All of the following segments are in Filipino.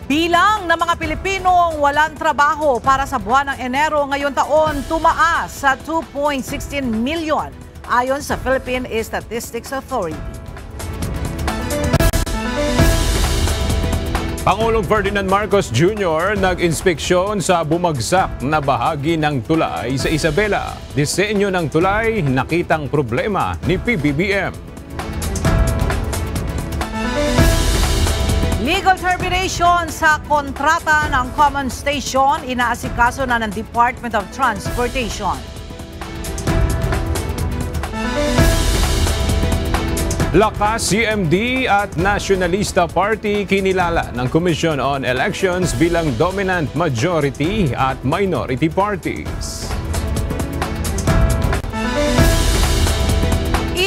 Bilang ng mga Pilipinong walang trabaho para sa buwan ng Enero ngayong taon tumaas sa 2.16 million ayon sa Philippine Statistics Authority. Pangulong Ferdinand Marcos Jr. nag-inspeksyon sa bumagsak na bahagi ng tulay sa Isabela. Disenyo ng tulay, nakitang problema ni PBBM. Legal termination sa kontrata ng Common Station, inaasikaso na ng Department of Transportation. Lakas CMD at Nationalista Party kinilala ng Commission on Elections bilang dominant majority at minority parties.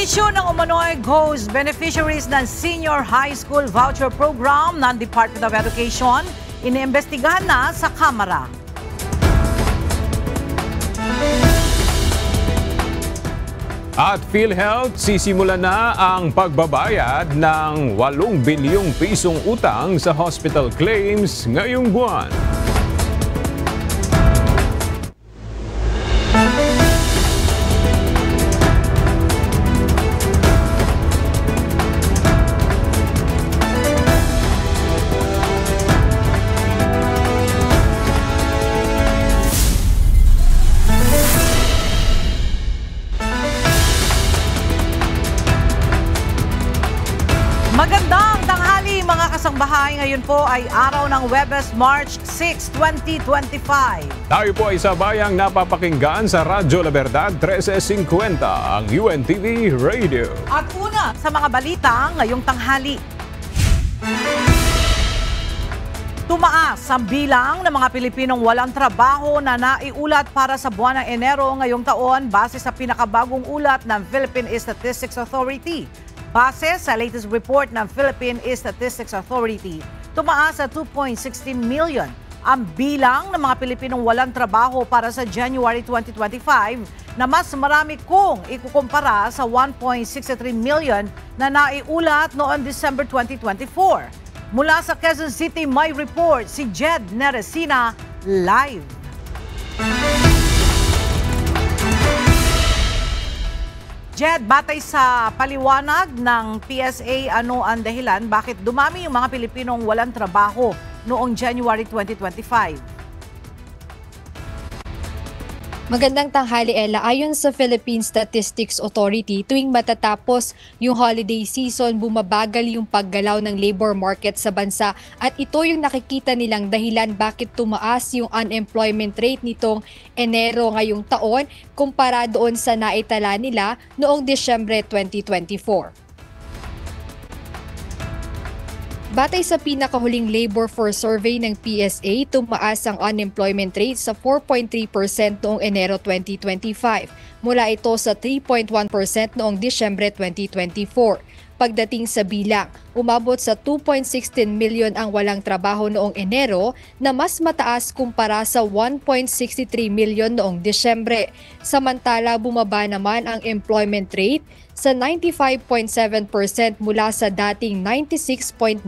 Issue ng umano'y ghost beneficiaries ng Senior High School Voucher Program ng Department of Education, iniimbestigahan na sa Kamara. At PhilHealth, sisimula na ang pagbabayad ng 8 bilyong pisong utang sa hospital claims ngayong buwan. Magandang tanghali mga kasangbahay. Ngayon po ay araw ng Huwebes, March 6, 2025. Tayo po ay sabayang napapakinggan sa Radyo La Verdad 1350, ang UNTV Radio. At una sa mga balita ngayong tanghali. Tumaas ang bilang ng mga Pilipinong walang trabaho na naiulat para sa buwan ng Enero ngayong taon base sa pinakabagong ulat ng Philippine Statistics Authority. Base sa latest report ng Philippine Statistics Authority, tumaas sa 2.16 million ang bilang ng mga Pilipinong walang trabaho para sa January 2025 na mas marami kung ikukumpara sa 1.63 million na naiulat noong December 2024. Mula sa Quezon City, may report si Jed Neresina live. Jed, batay sa paliwanag ng PSA, ano ang dahilan bakit dumami yung mga Pilipinong walang trabaho noong January 2025? Magandang tanghali, Ella. Ayon sa Philippine Statistics Authority, tuwing matatapos yung holiday season, bumabagal yung paggalaw ng labor market sa bansa at ito yung nakikita nilang dahilan bakit tumaas yung unemployment rate nitong Enero ngayong taon kumpara doon sa naitala nila noong Disyembre 2024. Batay sa pinakahuling labor force survey ng PSA, tumaas ang unemployment rate sa 4.3% noong Enero 2025. Mula ito sa 3.1% noong Disyembre 2024. Pagdating sa bilang, umabot sa 2.16 million ang walang trabaho noong Enero na mas mataas kumpara sa 1.63 million noong Disyembre. Samantala, bumaba naman ang employment rate sa 95.7% mula sa dating 96.9%.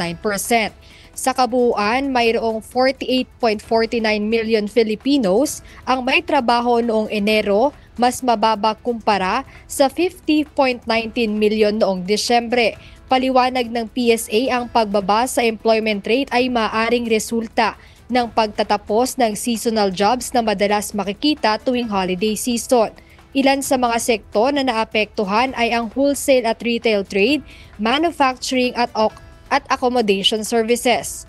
Sa kabuuan, mayroong 48.49 million Filipinos ang may trabaho noong Enero, mas mababa kumpara sa 50.19 million noong Disyembre. Paliwanag ng PSA, ang pagbaba sa employment rate ay maaaring resulta ng pagtatapos ng seasonal jobs na madalas makikita tuwing holiday season. Ilan sa mga sektor na naapektuhan ay ang wholesale at retail trade, manufacturing at accommodation services.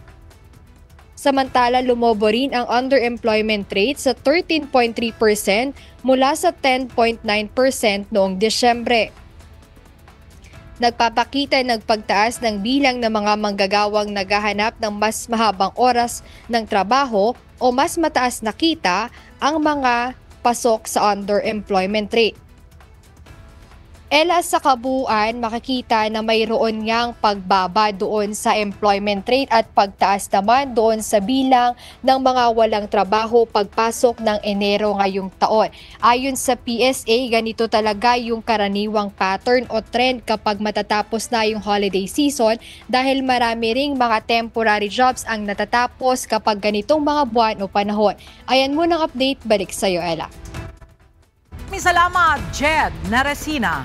Samantala, lumobo rin ang underemployment rate sa 13.3% mula sa 10.9% noong Disyembre. Nagpapakita ng pagtaas ng bilang ng mga manggagawang naghahanap ng mas mahabang oras ng trabaho o mas mataas na kita ang mga pasok sa underemployment rate. Ela, sa kabuuan, makikita na mayroon ngang pagbaba doon sa employment rate at pagtaas naman doon sa bilang ng mga walang trabaho pagpasok ng Enero ngayong taon. Ayon sa PSA, ganito talaga yung karaniwang pattern o trend kapag matatapos na yung holiday season dahil marami ring mga temporary jobs ang natatapos kapag ganitong mga buwan o panahon. Ayan muna ang update, balik sa'yo, Ella. Salamat, Jed Naresina.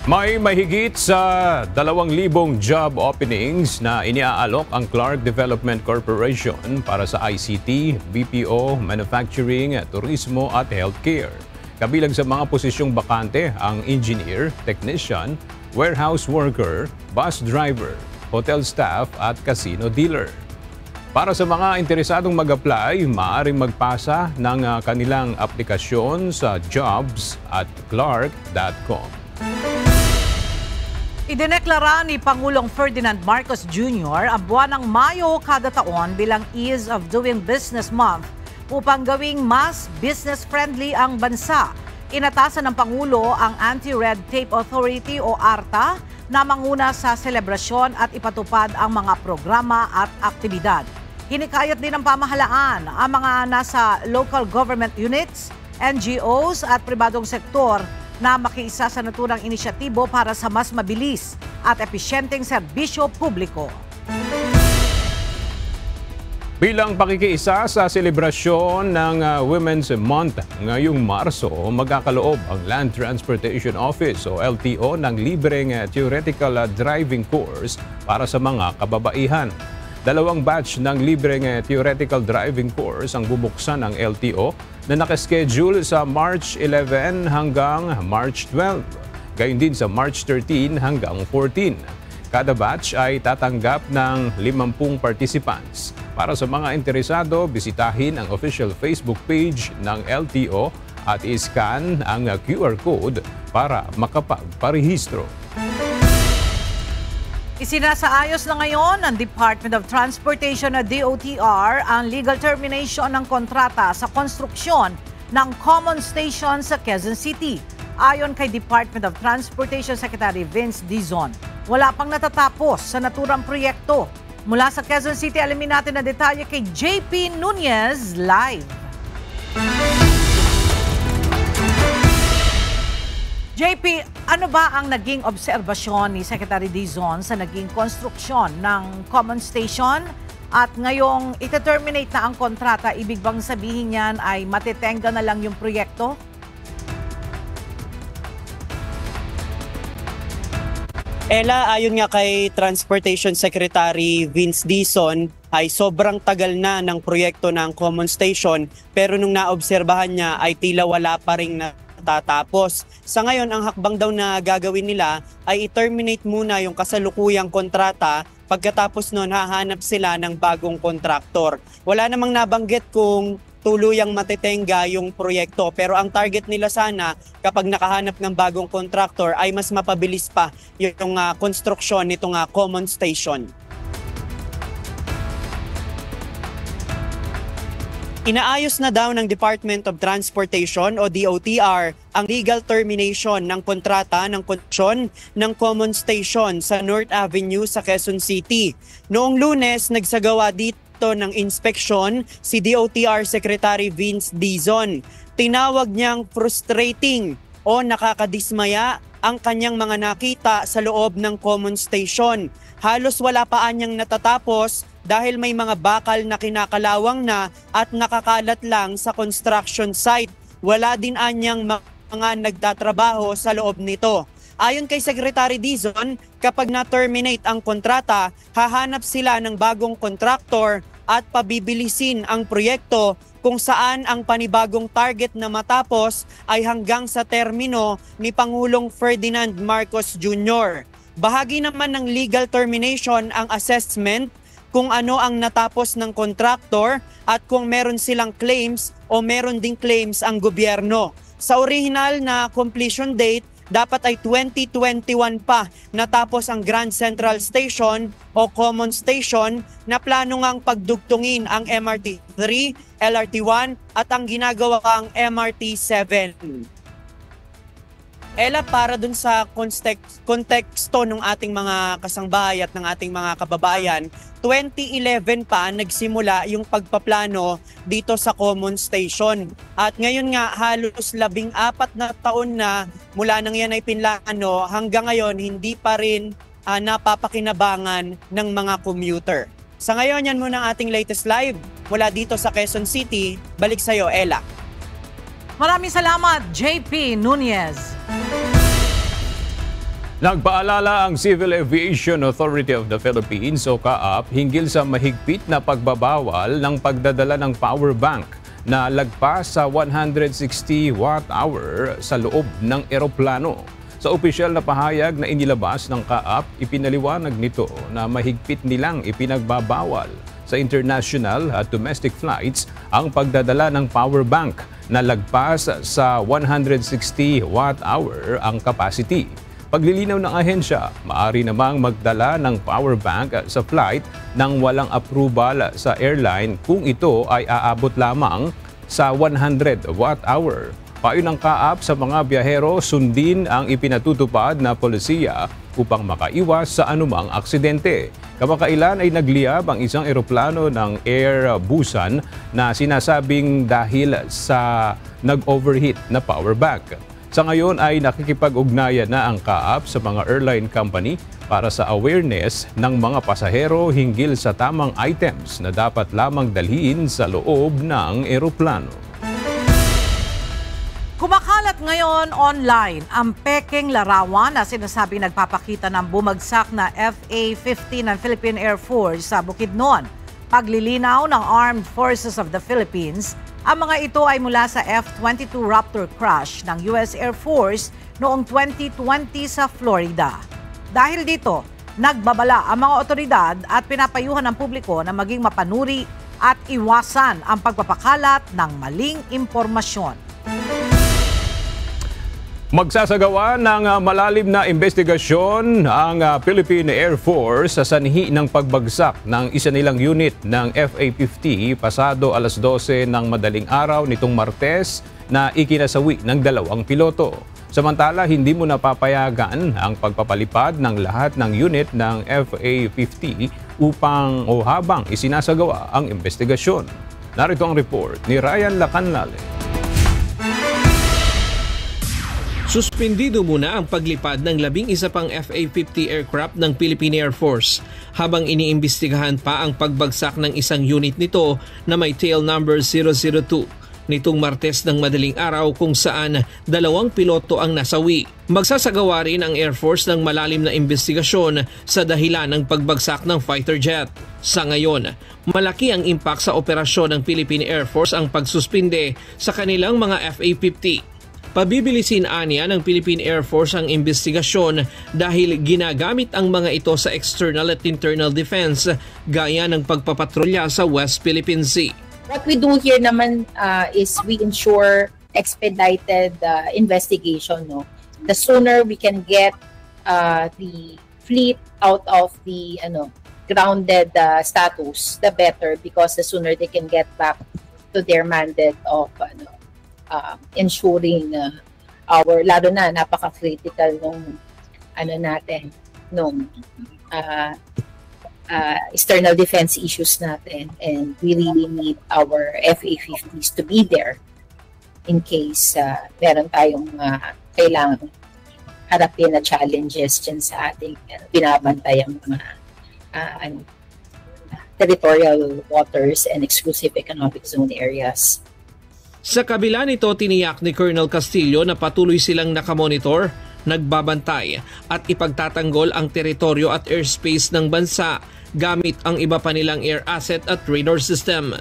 May mahigit sa 2,000 job openings na iniaalok ang Clark Development Corporation para sa ICT, BPO, manufacturing, turismo at healthcare. Kabilang sa mga posisyong bakante ang engineer, technician, warehouse worker, bus driver, hotel staff at casino dealer. Para sa mga interesadong mag-apply, maaaring magpasa ng kanilang aplikasyon sa jobs@clark.com. Idineklara ni Pangulong Ferdinand Marcos Jr. ang buwan ng Mayo kada taon bilang Ease of Doing Business Month upang gawing mas business-friendly ang bansa. Inatasan ng Pangulo ang Anti-Red Tape Authority o ARTA na manguna sa selebrasyon at ipatupad ang mga programa at aktibidad. Hinikayat din ng pamahalaan ang mga nasa local government units, NGOs at pribadong sektor na makiisa sa naturang inisyatibo para sa mas mabilis at episyenteng serbisyo publiko. Bilang pakikiisa sa selebrasyon ng Women's Month ngayong Marso, magkakaloob ang Land Transportation Office o LTO ng libreng theoretical driving course para sa mga kababaihan. 2 batch ng libreng theoretical driving course ang bubuksan ng LTO na nakaschedule sa March 11 hanggang March 12. Gayon din sa March 13 hanggang 14. Kada batch ay tatanggap ng 50 participants. Para sa mga interesado, bisitahin ang official Facebook page ng LTO at i-scan ang QR code para makapagparehistro. Isinasaayos na ngayon ng Department of Transportation na DOTR ang legal termination ng kontrata sa konstruksyon ng common station sa Quezon City. Ayon kay Department of Transportation Secretary Vince Dizon, wala pang natatapos sa naturang proyekto. Mula sa Quezon City, alamin natin na detalye kay JP Nunez live. JP, ano ba ang naging obserbasyon ni Secretary Dizon sa naging konstruksyon ng common station? At ngayong ite-terminate na ang kontrata, ibig bang sabihin niyan ay matitenga na lang yung proyekto? Ella, ayon nga kay Transportation Secretary Vince Dizon, ay sobrang tagal na ng proyekto ng common station pero nung naobserbahan niya ay tila wala pa rin natatapos. Sa ngayon, ang hakbang daw na gagawin nila ay i-terminate muna yung kasalukuyang kontrata. Pagkatapos nun, hahanap sila ng bagong kontraktor. Wala namang nabanggit kung tuluyang matitenga yung proyekto. Pero ang target nila sana kapag nakahanap ng bagong kontraktor ay mas mapabilis pa yung konstruksyon nitong common station. Inaayos na daw ng Department of Transportation o DOTR ang legal termination ng kontrata ng konstruksyon ng common station sa North Avenue sa Quezon City. Noong Lunes, nagsagawa dito ng inspeksyon si DOTR Secretary Vince Dizon. Tinawag niyang frustrating o nakakadismaya ang kanyang mga nakita sa loob ng common station. Halos wala pa anyang natatapos dahil may mga bakal na kinakalawang na at nakakalat lang sa construction site. Wala din anyang mga nagtatrabaho sa loob nito. Ayon kay Secretary Dizon, kapag na-terminate ang kontrata, hahanap sila ng bagong kontraktor at pabibilisin ang proyekto kung saan ang panibagong target na matapos ay hanggang sa termino ni Pangulong Ferdinand Marcos Jr. Bahagi naman ng legal termination ang assessment kung ano ang natapos ng kontraktor at kung meron silang claims o meron ding claims ang gobyerno. Sa original na completion date, dapat ay 2021 pa natapos ang Grand Central Station o Common Station na plano ngang pagdugtungin ang MRT3, LRT1 at ang ginagawa ang MRT7. Ella, para dun sa konteksto ng ating mga kasangbahay at ng ating mga kababayan, 2011 pa nagsimula yung pagpaplano dito sa Common Station. At ngayon nga halos 14 na taon na mula nang yan ay pinlano, hanggang ngayon hindi pa rin napapakinabangan ng mga commuter. Sa ngayon, yan muna ang ating latest live mula dito sa Quezon City. Balik sa'yo, Ella. Maraming salamat, JP Nunez. Nagpaalala ang Civil Aviation Authority of the Philippines o CAAP hinggil sa mahigpit na pagbabawal ng pagdadala ng power bank na lagpas sa 160 watt-hour sa loob ng eroplano. Sa opisyal na pahayag na inilabas ng CAAP, ipinaliwanag nito na mahigpit nilang ipinagbabawal sa international at domestic flights ang pagdadala ng power bank na lagpas sa 160 watt-hour ang capacity. Paglilinaw ng ahensya, maaari namang magdala ng power bank sa flight nang walang approval sa airline kung ito ay aabot lamang sa 100 watt-hour. Payo ng CAAP sa mga biyahero, sundin ang ipinatutupad na polisiya upang makaiwas sa anumang aksidente. Kamakailan ay nagliyab ang isang eroplano ng Air Busan na sinasabing dahil sa nag-overheat na power bank. Sa ngayon ay nakikipag-ugnayan na ang CAAP sa mga airline company para sa awareness ng mga pasahero hinggil sa tamang items na dapat lamang dalhin sa loob ng eroplano. Kumakalat ngayon online ang pekeng larawan na sinasabi nagpapakita ng bumagsak na FA-50 ng Philippine Air Force sa Bukidnon. Paglilinaw ng Armed Forces of the Philippines, ang mga ito ay mula sa F-22 Raptor crash ng US Air Force noong 2020 sa Florida. Dahil dito, nagbabala ang mga otoridad at pinapayuhan ng publiko na maging mapanuri at iwasan ang pagpapakalat ng maling impormasyon. Magsasagawa ng malalim na investigasyon ang Philippine Air Force sa sanhi ng pagbagsak ng isa nilang unit ng FA-50 pasado alas 12 ng madaling araw nitong Martes na ikinasawi ng 2 piloto. Samantala, hindi mo napapayagan ang pagpapalipad ng lahat ng unit ng FA-50 habang isinasagawa ang investigasyon. Narito ang report ni Ryan Lacanlale. Suspendido muna ang paglipad ng 11 pang FA-50 aircraft ng Philippine Air Force habang iniimbestigahan pa ang pagbagsak ng isang unit nito na may tail number 002 nitong Martes ng madaling araw kung saan 2 piloto ang nasawi. Magsasagawa rin ang Air Force ng malalim na investigasyon sa dahilan ng pagbagsak ng fighter jet. Sa ngayon, malaki ang impact sa operasyon ng Philippine Air Force ang pagsuspinde sa kanilang mga FA-50. Pabibilisin aniya ng Philippine Air Force ang investigasyon dahil ginagamit ang mga ito sa external at internal defense gaya ng pagpapatrolya sa West Philippine Sea. What we do here naman is we ensure expedited investigation. No? The sooner we can get the fleet out of the grounded status, the better, because the sooner they can get back to their mandate of ensuring our, lalo na napaka-critical nung external defense issues natin, and we really need our FA-50s to be there in case meron tayong kailangan harapin na challenges dyan sa ating binabantayang mga territorial waters and exclusive economic zone areas. Sa kabila nito, tiniyak ni Colonel Castillo na patuloy silang nakamonitor, nagbabantay at ipagtatanggol ang teritoryo at airspace ng bansa gamit ang iba pa nilang air asset at radar system.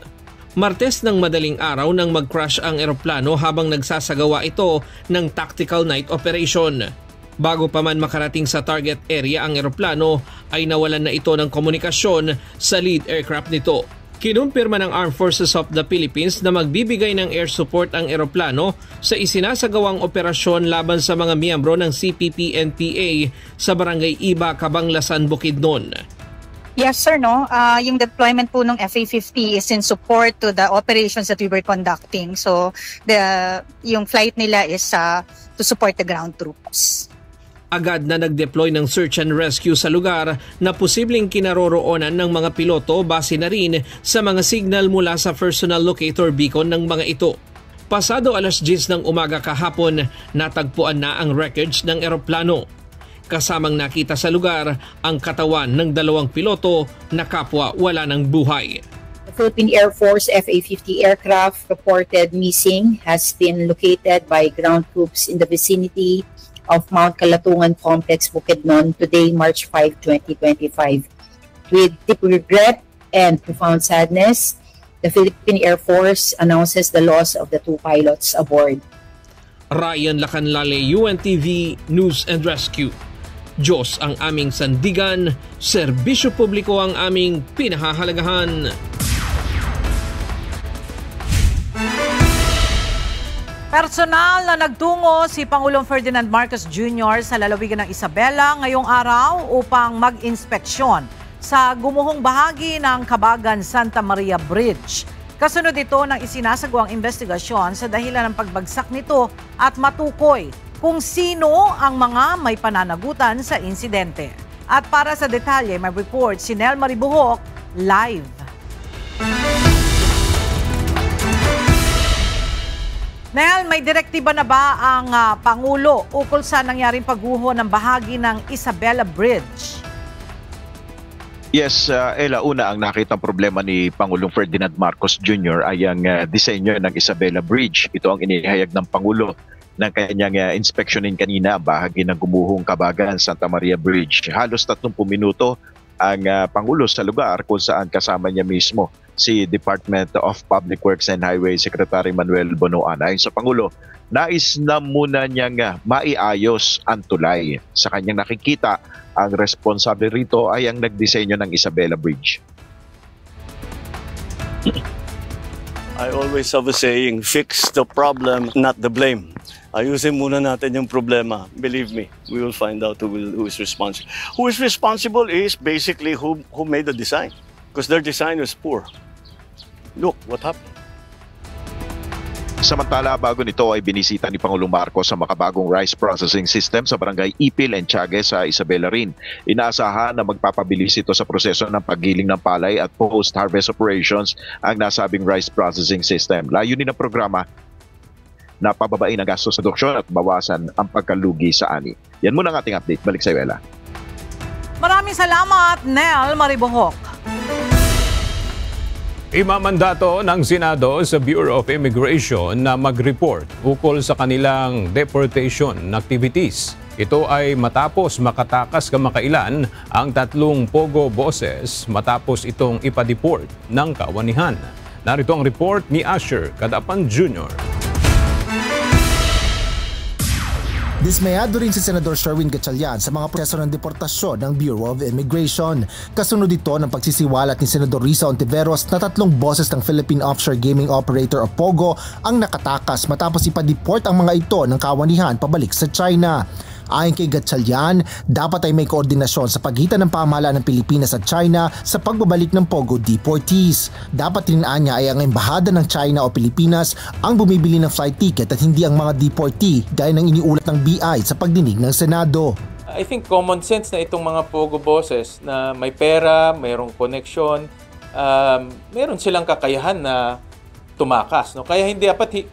Martes ng madaling araw nang mag-crash ang eroplano habang nagsasagawa ito ng tactical night operation. Bago pa man makarating sa target area ang eroplano ay nawalan na ito ng komunikasyon sa lead aircraft nito. Kinumpirma ng Armed Forces of the Philippines na magbibigay ng air support ang eroplano sa isinasagawang operasyon laban sa mga miyembro ng CPP-NPA sa Barangay Iba, Cabanglasan, Bukidnon. Yes, sir, no. Yung deployment po ng FA-50 is in support to the operations that we were conducting. So, yung flight nila is to support the ground troops. Agad na nag-deploy ng search and rescue sa lugar na posibleng kinaroroonan ng mga piloto base na rin sa mga signal mula sa personal locator beacon ng mga ito. Pasado alas 10 ng umaga kahapon, natagpuan na ang wreckage ng eroplano. Kasamang nakita sa lugar ang katawan ng 2 piloto na kapwa wala ng buhay. The Philippine Air Force FA-50 aircraft reported missing has been located by ground troops in the vicinity of Mount Kalatungan Complex, Bukidnon, today, March 5, 2025. With deep regret and profound sadness, the Philippine Air Force announces the loss of the 2 pilots aboard. Ryan Lacanlale, UNTV News and Rescue. Diyos ang aming sandigan, serbisyo publiko ang aming pinahahalagahan. Personal na nagtungo si Pangulong Ferdinand Marcos Jr. sa lalawigan ng Isabela ngayong araw upang mag-inspeksyon sa gumuhong bahagi ng Kabagan Santa Maria Bridge. Kasunod ito ng isinasagawang investigasyon sa dahilan ng pagbagsak nito at matukoy kung sino ang mga may pananagutan sa insidente. At para sa detalye, may report si Nel Maribuhok live. Nel, may direktiba na ba ang Pangulo ukol sa nangyaring pagguho ng bahagi ng Isabela Bridge? Yes, Ella, una ang nakitang problema ni Pangulong Ferdinand Marcos Jr. ay ang disenyo ng Isabela Bridge. Ito ang inihayag ng Pangulo ng kanyang inspeksyonin kanina bahagi ng gumuhong Kabagan Santa Maria Bridge. Halos 30 minuto ang Pangulo sa lugar kung saan kasama niya mismo si Department of Public Works and Highway Secretary Manuel Bonoan. Ayon sa Pangulo, nais na muna niyang maiayos ang tulay. Sa kanyang nakikita, ang responsable rito ay ang nagdisenyo ng Isabela Bridge. I always have a saying, fix the problem, not the blame. Ayusin muna natin yung problema. Believe me, we will find out who is responsible. Who is responsible is basically who made the design. Because their design was poor. Look what happened. Samantala, bago nito ay binisita ni Pangulong Marcos sa makabagong rice processing system sa barangay Ipil and Tiague sa Isabela rin. Inaasahan na magpapabilis ito sa proseso ng paggiling ng palay at post-harvest operations ang nasabing rice processing system. Layunin ng programa na pababain ang gastos sa produksyon at bawasan ang pagkalugi sa ani. Yan muna ang ating update. Balik sa Ella. Maraming salamat, Nel Maribuhok. Imamandato ng Senado sa Bureau of Immigration na mag-report ukol sa kanilang deportation activities. Ito ay matapos makatakas kamakailan ang 3 pogo bosses matapos itong ipa-deport ng kawanihan. Narito ang report ni Asher Cadapan Jr. Dismayado rin si Senador Sherwin Gatchalian sa mga proseso ng deportasyon ng Bureau of Immigration. Kasunod ito ng pagsisiwalat ni Senador Risa Ontiveros na 3 boses ng Philippine Offshore Gaming Operator o POGO ang nakatakas matapos ipa-deport ang mga ito ng kawanihan pabalik sa China. Ayon kay Gatchalian, dapat ay may koordinasyon sa pagitan ng pamahalaan ng Pilipinas at China sa pagbabalik ng POGO deportees. Dapat rin niya ay ang embahada ng China o Pilipinas ang bumibili ng flight ticket at hindi ang mga deportee gaya ng iniulat ng BI sa pagdinig ng Senado. I think common sense na itong mga POGO bosses na may pera, mayroong koneksyon, meron silang kakayahan na tumakas. No? Kaya hindi dapat,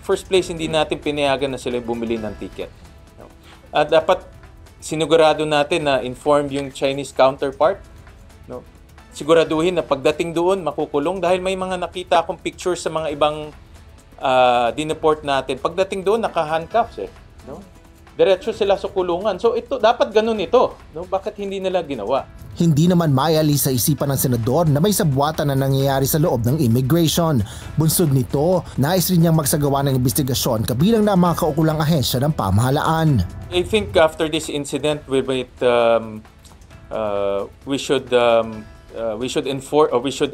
first place, hindi natin pinayagan na sila bumili ng ticket. At dapat sinigurado natin na informed yung Chinese counterpart. No? Siguraduhin na pagdating doon, makukulong dahil may mga nakita akong pictures sa mga ibang dineport natin. Pagdating doon, naka-handcuffs eh. No? Diretso sila sa kulungan. So ito, dapat ganun ito. No? Bakit hindi nila ginawa? Hindi naman maialis sa isipan ng senador na may sabwatan na nangyayari sa loob ng immigration. Bunsod nito, nais rin niyang magsagawa ng investigasyon kabilang na mga kaukulang ahensya ng pamahalaan. I think after this incident, we should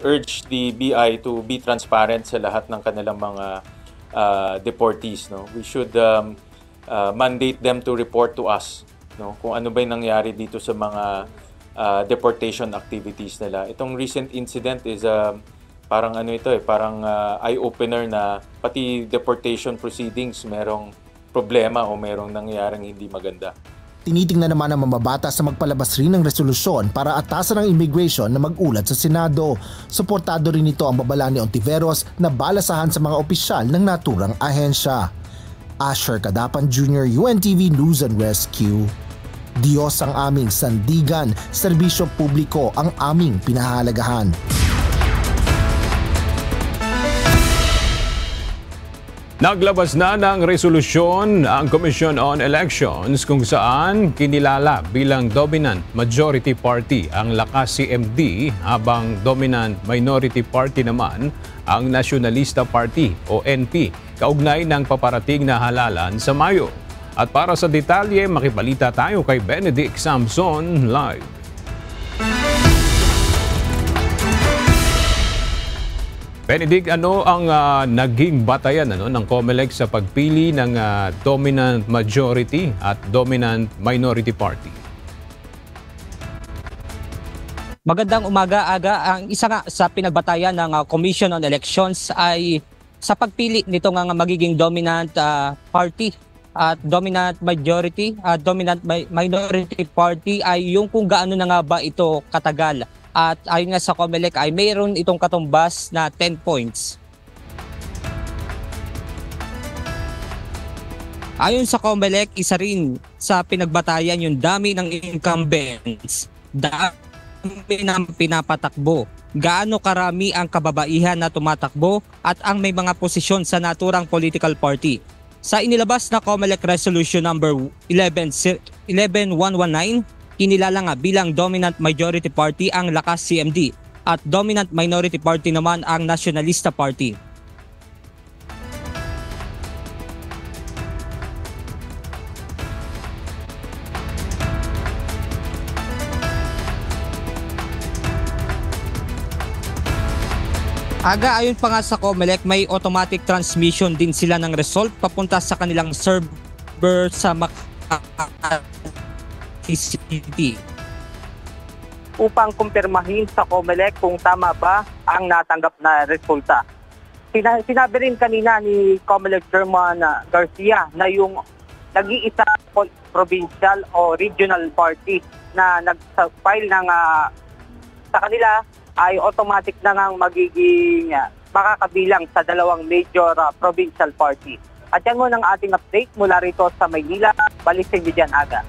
urge the BI to be transparent sa lahat ng kanilang mga deportees. No, we should mandate them to report to us. No, kung ano ba yung nangyari dito sa mga deportation activities nila. Itong recent incident is parang parang eye-opener na pati deportation proceedings merong problema o merong nangyaring hindi maganda. Tinitingnan naman ng mamabata sa magpalabas rin ng resolusyon para atasan ng immigration na mag-ulat sa Senado. Suportado rin ito ang babala ni Ontiveros na balasahan sa mga opisyal ng naturang ahensya. Asher Cadapan Jr., UNTV News and Rescue. Diyos ang aming sandigan, serbisyo publiko ang aming pinahahalagahan. Naglabas na ng resolusyon ang Commission on Elections kung saan kinilala bilang dominant majority party ang Lakas CMD habang dominant minority party naman ang Nacionalista Party o NP kaugnay ng paparating na halalan sa Mayo. At para sa detalye, makibalita tayo kay Benedict Samson live. Benedict, ano ang naging batayan ng COMELEC sa pagpili ng dominant majority at dominant minority party? Magandang umaga, Aga. Ang isa nga sa pinagbatayan ng Commission on Elections ay sa pagpili nito nga magiging dominant party at dominant majority at dominant minority party ay yung kung gaano na nga ba ito katagal. At ayon nga sa COMELEC ay mayroon itong katumbas na 10 points. Ayon sa COMELEC, isa rin sa pinagbatayan yung dami ng incumbents, dami ng pinapatakbo, gaano karami ang kababaihan na tumatakbo at ang may mga posisyon sa naturang political party. Sa inilabas na COMELEC Resolution number 11119, kinilala nga bilang dominant majority party ang Lakas CMD at dominant minority party naman ang Nacionalista Party. Aga, ayon pa nga sa COMELEC, may automatic transmission din sila ng result papunta sa kanilang server sa City. Upang kumpirmahin sa COMELEC kung tama ba ang natanggap na resulta. Sinabi rin kanina ni COMELEC Chairman Garcia na yung nag-iisa provincial o regional party na nag-file ng sa kanila ay automatic na ngang magiging makakabilang sa dalawang major provincial party. At yan mo ng ating update mula rito sa Maynila. Balising Diyan Aga.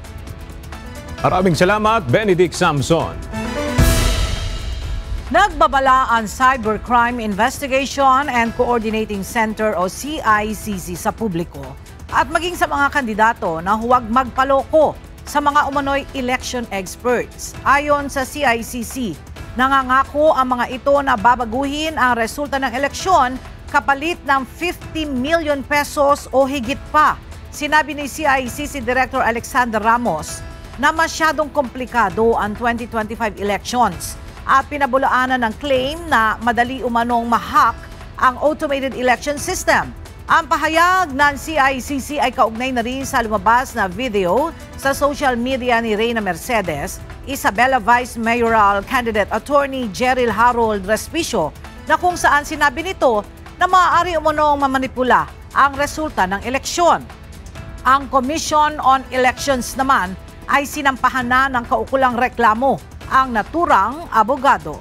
Maraming salamat, Benedict Samson. Nagbabala ang Cybercrime Investigation and Coordinating Center o CICC sa publiko at maging sa mga kandidato na huwag magpaloko sa mga umano'y election experts. Ayon sa CICC, nangangako ang mga ito na babaguhin ang resulta ng eleksyon kapalit ng 50 million pesos o higit pa. Sinabi ni CICC Director Alexander Ramos na masyadong komplikado ang 2025 elections at pinabulaanan ng claim na madali umanong ma-hack ang automated election system. Ang pahayag ng CICC ay kaugnay na rin sa lumabas na video sa social media ni Reyna Mercedes, Isabela Vice Mayoral Candidate Attorney Jeril Harold Respicio na kung saan sinabi nito na maaari umanong mamanipula ang resulta ng eleksyon. Ang Commission on Elections naman ay sinampahan na ng kaukulang reklamo ang naturang abogado.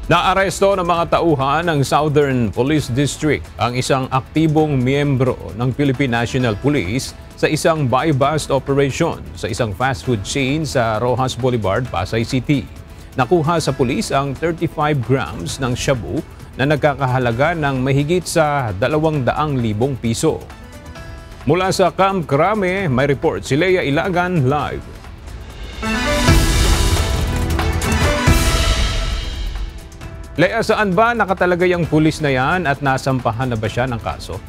Naaresto ng mga tauhan ng Southern Police District ang isang aktibong miyembro ng Philippine National Police sa isang buy-bust operation sa isang fast food chain sa Rojas Boulevard, Pasay City. Nakuha sa pulis ang 35 grams ng shabu na nagkakahalaga ng mahigit sa 200,000 piso. Mula sa Camp Crame, may report si Lea Ilagan live. Lea, saan ba nakatalagay ang pulis na yan at nasampahan na ba siya ng kaso?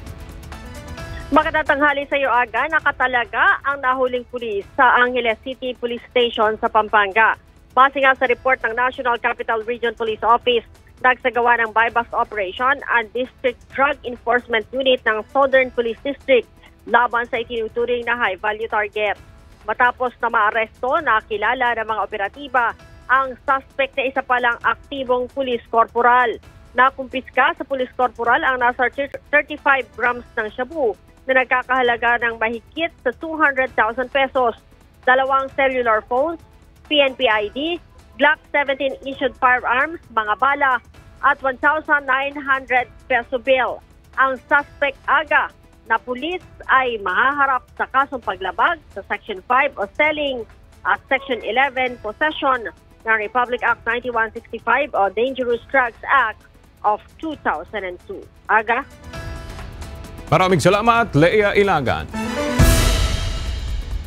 Magandang tanghali sa iyo, Aga. Nakatalaga ang nahuling pulis sa Angeles City Police Station sa Pampanga. Base nga sa report ng National Capital Region Police Office, nagsagawa ng buy-bust operation ang District Drug Enforcement Unit ng Southern Police District laban sa itinuturing na high-value target. Matapos na maaresto na kilala ng mga operatiba ang suspect na isa palang aktibong police corporal. Nakumpiska sa police corporal ang nasa 35 grams ng shabu na nagkakahalaga ng mahigit sa 200,000 pesos, 2 cellular phones, PNP ID, Glock 17 issued firearms, mga bala at 1,900 peso bill. Ang suspect aga na pulis ay mahaharap sa kasong paglabag sa Section 5 o selling at Section 11 possession ng Republic Act 9165 o Dangerous Drugs Act of 2002. Aga? Maraming salamat, Leia Ilagan.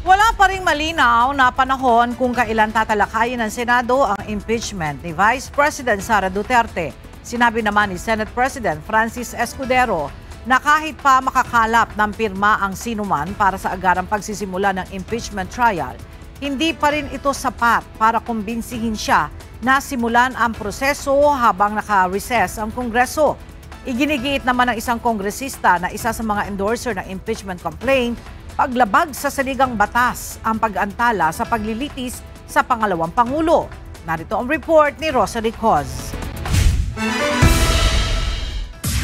Wala pa ring malinaw na panahon kung kailan tatalakayin ng Senado ang impeachment ni Vice President Sara Duterte. Sinabi naman ni Senate President Francis Escudero na kahit pa makakalap ng pirma ang sinuman para sa agarang pagsisimula ng impeachment trial, hindi pa rin ito sapat para kumbinsihin siya na simulan ang proseso habang naka-recess ang Kongreso. Iginigiit naman ng isang kongresista na isa sa mga endorser ng impeachment complaint, paglabag sa saligang batas ang pag-antala sa paglilitis sa pangalawang Pangulo. Narito ang report ni Rosalie Coz.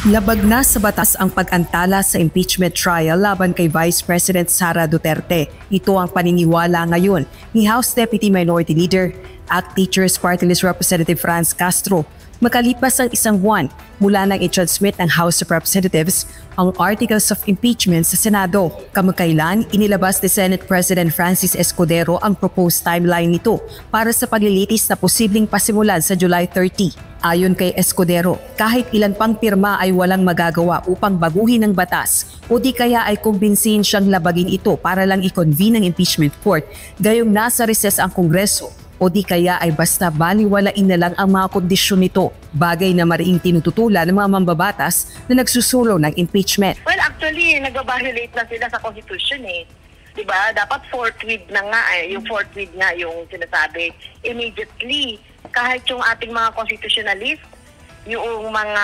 Labag na sa batas ang pag-antala sa impeachment trial laban kay Vice President Sara Duterte. Ito ang paniniwala ngayon ni House Deputy Minority Leader, ACT Teachers Party List Representative Franz Castro. Makalipas ang isang buwan mula nang i-transmit ng House of Representatives ang Articles of Impeachment sa Senado. Kamakailan, inilabas ni Senate President Francis Escudero ang proposed timeline nito para sa paglilitis na posibleng pasimulan sa July 30. Ayon kay Escudero, kahit ilan pang pirma ay walang magagawa upang baguhin ang batas o di kaya ay kumbinsihin siyang labagin ito para lang i-convene ang impeachment court gayong nasa recess ang Kongreso o di kaya ay basta baliwalain na lang ang mga kondisyon nito, bagay na mariing tinututulan ng mga mambabatas na nagsusulong ng impeachment. Well, actually, nag-violate na sila sa Constitution eh. Diba? Dapat fourth read na nga eh. Yung fourth read nga yung sinasabi. Immediately, kahit yung ating mga constitutionalist, yung mga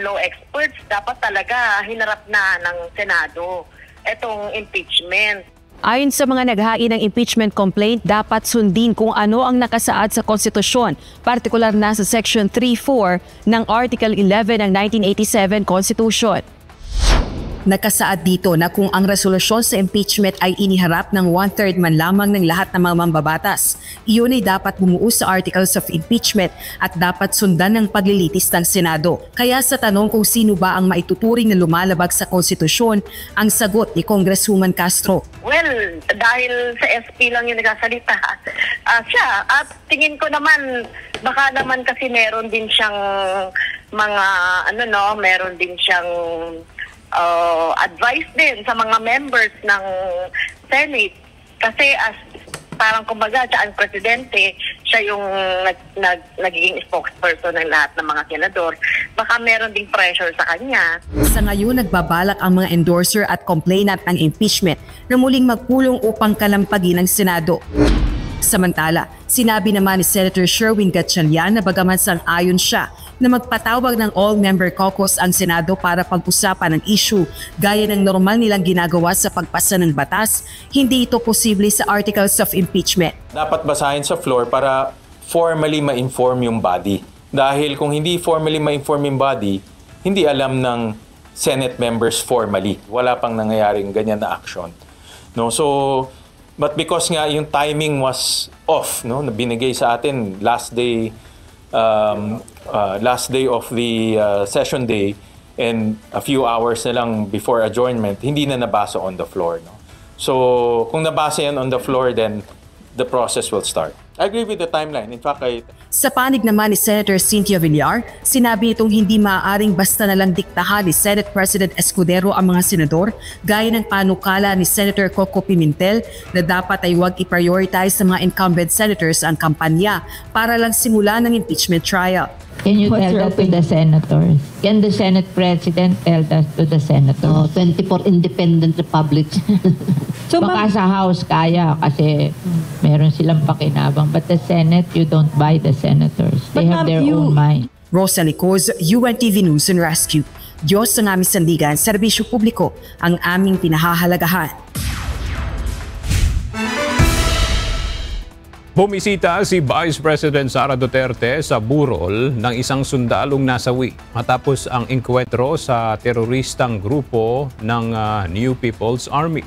law experts, dapat talaga hinarap na ng Senado itong impeachment. Ayon sa mga naghain ng impeachment complaint, dapat sundin kung ano ang nakasaad sa konstitusyon, partikular na sa Section 3.4 ng Article 11 ng 1987 Constitution. Nakasaad dito na kung ang resolusyon sa impeachment ay iniharap ng 1/3 man lamang ng lahat ng mga mambabatas, iyon ay dapat bumuo sa Articles of Impeachment at dapat sundan ng paglilitis ng Senado. Kaya sa tanong kung sino ba ang maituturing na lumalabag sa konstitusyon, ang sagot ni Congresswoman Castro. Well, dahil sa SP lang yung nagsasalita, siya. At tingin ko naman, baka naman kasi meron din siyang mga, meron din siyang advice din sa mga members ng Senate. Kasi parang kumbaga siya ang presidente, siya yung nagiging spokesperson ng lahat ng mga senador. Baka meron ding pressure sa kanya. Sa ngayon, nagbabalak ang mga endorser at complainant ng impeachment na muling magpulong upang kalampagin ang Senado. Samantala, sinabi naman ni Senator Sherwin Gatchalian na bagaman sang-ayon siya na magpatawag ng all-member caucus ang Senado para pag-usapan ang issue gaya ng normal nilang ginagawa sa pagpasa ng batas, hindi ito posible sa Articles of Impeachment. Dapat basahin sa floor para formally ma-inform yung body. Dahil kung hindi formally ma-inform yung body, hindi alam ng Senate members formally. Wala pang nangyayaring ganyan na action. No? So, but because nga yung timing was off, no? Binigay sa atin last day of the session day and a few hours na lang before adjournment, hindi na nabasa on the floor. No? So, kung nabasa yan on the floor, then the process will start. I agree with the timeline. In fact, Sa panig naman ni Senator Cynthia Villar, sinabi itong hindi maaaring basta nalang diktahan ni Senate President Escudero ang mga senador gaya ng panukala ni Senator Coco Pimentel na dapat ay huwag i-prioritize sa mga incumbent senators ang kampanya para lang simulan ng impeachment trial. Can you tell that to the senators? Can the Senate President tell that to the senators? 24 independent republics. So, baka sa House kaya kasi meron silang pakinabang. But the Senate, you don't buy the senators. They have their own mind. Rosalie Coz, UNTV News and Rescue. Diyos ang aming sandigan, serbisyo publiko ang aming pinahahalagahan. Bumisita si Vice President Sara Duterte sa burol ng isang sundalong nasawi matapos ang engkwentro sa teroristang grupo ng New People's Army.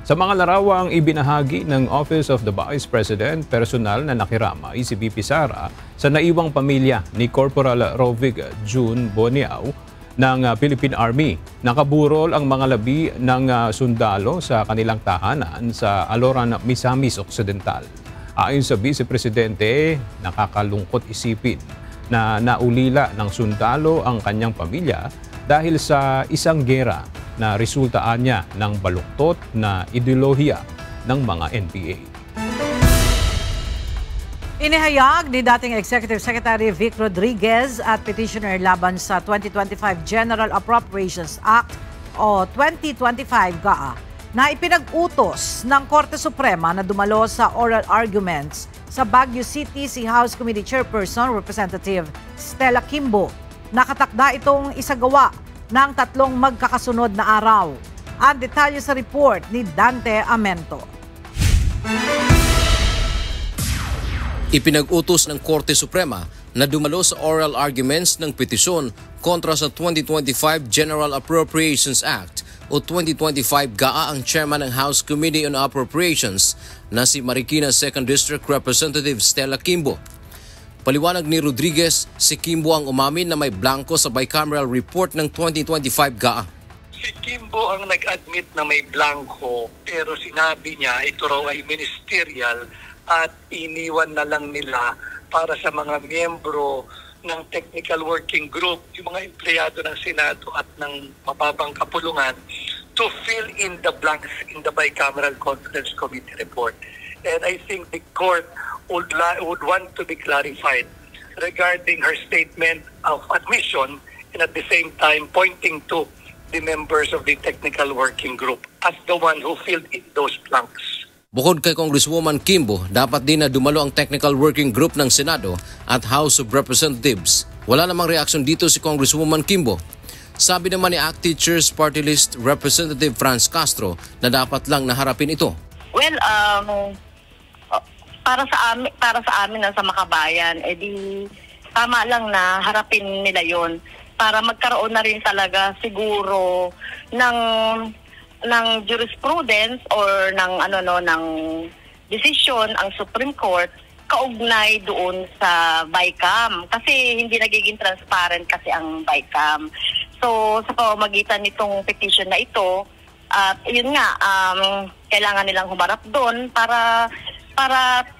Sa mga larawang ibinahagi ng Office of the Vice President, personal na nakiramay si VP Sara sa naiwang pamilya ni Corporal Rovig June Boniao ng Philippine Army. Nakaburol ang mga labi ng sundalo sa kanilang tahanan sa Aloran, Misamis Occidental. Ayon sa Vice Presidente, nakakalungkot isipin na naulila ng sundalo ang kanyang pamilya dahil sa isang gera na resultaan niya ng baluktot na ideolohiya ng mga NPA. Inihayag ni dating Executive Secretary Vic Rodriguez at petitioner laban sa 2025 General Appropriations Act o 2025 GAA na ipinag-utos ng Korte Suprema na dumalo sa oral arguments sa Baguio City si House Committee Chairperson Representative Stella Kimbo. Nakatakda itong isagawa ng 3 magkakasunod na araw. Ang detalye sa report ni Dante Amento. Ipinag-utos ng Korte Suprema na dumalo sa oral arguments ng petisyon kontra sa 2025 General Appropriations Act o 2025 GAA ang chairman ng House Committee on Appropriations na si Marikina 2nd District Representative Stella Kimbo. Paliwanag ni Rodriguez, si Kimbo ang umamin na may blanco sa bicameral report ng 2025 GAA. Si Kimbo ang nag-admit na may blanco pero sinabi niya ito raw ay ministerial at iniwan na lang nila para sa mga miyembro ng technical working group, yung mga empleyado ng Senado at ng mababang kapulungan to fill in the blanks in the bicameral conference committee report. And I think the court would want to be clarified regarding her statement of admission and at the same time pointing to the members of the technical working group as the one who filled in those blanks. Bukod kay Congresswoman Kimbo, dapat din na dumalo ang Technical Working Group ng Senado at House of Representatives. Wala namang reaksyon dito si Congresswoman Kimbo. Sabi naman ni ACT Teachers Party List Representative Franz Castro na dapat lang naharapin ito. Well, para sa amin na sa Makabayan, edi tama lang na harapin nila yon para magkaroon na rin talaga siguro ng jurisprudence or ng desisyon ang Supreme Court kaugnay doon sa BICAM kasi hindi nagiging transparent kasi ang BICAM. So sa pamamagitan nitong petition na ito at yun nga kailangan nilang humarap doon para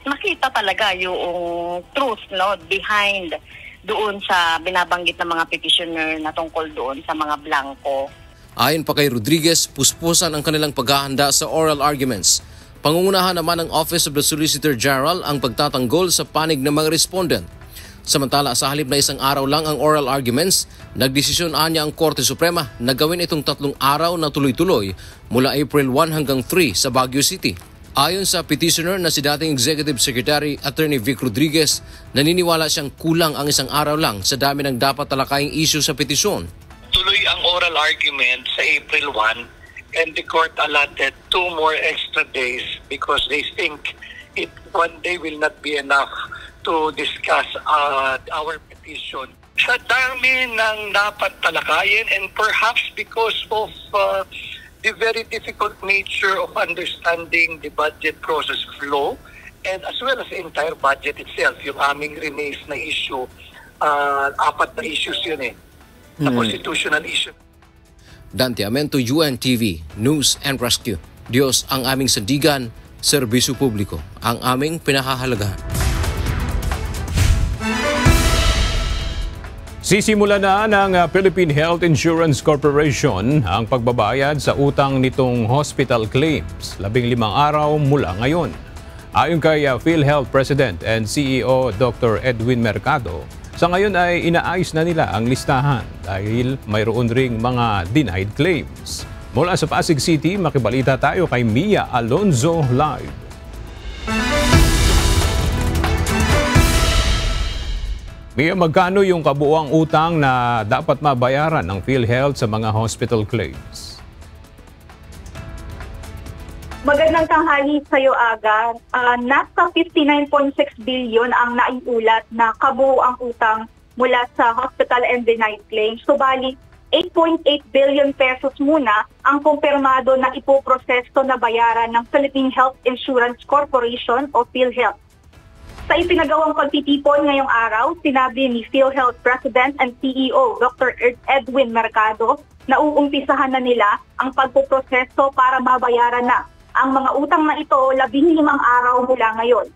makita talaga yung truth behind doon sa binabanggit ng mga petitioner na tungkol doon sa mga blanco. Ayon pa kay Rodriguez, puspusan ang kanilang paghahanda sa oral arguments. Pangungunahan naman ng Office of the Solicitor General ang pagtatanggol sa panig ng mga respondent. Samantala sa halip na isang araw lang ang oral arguments, nagdesisyon niya ang Korte Suprema na gawin itong 3 araw na tuloy-tuloy mula April 1 hanggang 3 sa Baguio City. Ayon sa petitioner na si dating Executive Secretary Attorney Vic Rodriguez, naniniwala siyang kulang ang isang araw lang sa dami ng dapat talakaing issue sa petisyon. Tuloy ang oral argument sa April 1 and the court allotted 2 more extra days because they think one day will not be enough to discuss our petition. Sa dami ng dapat talakayin and perhaps because of the very difficult nature of understanding the budget process flow and as well as the entire budget itself, yung aming remains na issue, 4 na issues yun na constitutional issue. Dante Amento, UNTV, News and Rescue. Diyos ang aming sandigan, serbisyo publiko ang aming pinakahalagahan. Sisimula na ng Philippine Health Insurance Corporation ang pagbabayad sa utang nitong hospital claims 15 araw mula ngayon. Ayon kay PhilHealth President and CEO Dr. Edwin Mercado, sa ngayon ay inaayos na nila ang listahan dahil mayroon ring mga denied claims. Mula sa Pasig City, makibalita tayo kay Mia Alonzo live. Mia, magkano yung kabuuang utang na dapat mabayaran ng PhilHealth sa mga hospital claims? Magandang tanghali sa iyo, Aga. Nasa 59.6 billion ang naiulat na kabuuang utang mula sa hospital and denied claims. Subalit, 8.8 billion pesos muna ang kumpirmado na ipoproseso na bayaran ng Philippine Health Insurance Corporation o PhilHealth. Sa ipinagawang pagtitipon ngayong araw, sinabi ni PhilHealth President and CEO Dr. Edwin Mercado na uumpisahan na nila ang pagpoproseso para mabayaran na ang mga utang na ito 15 araw mula ngayon.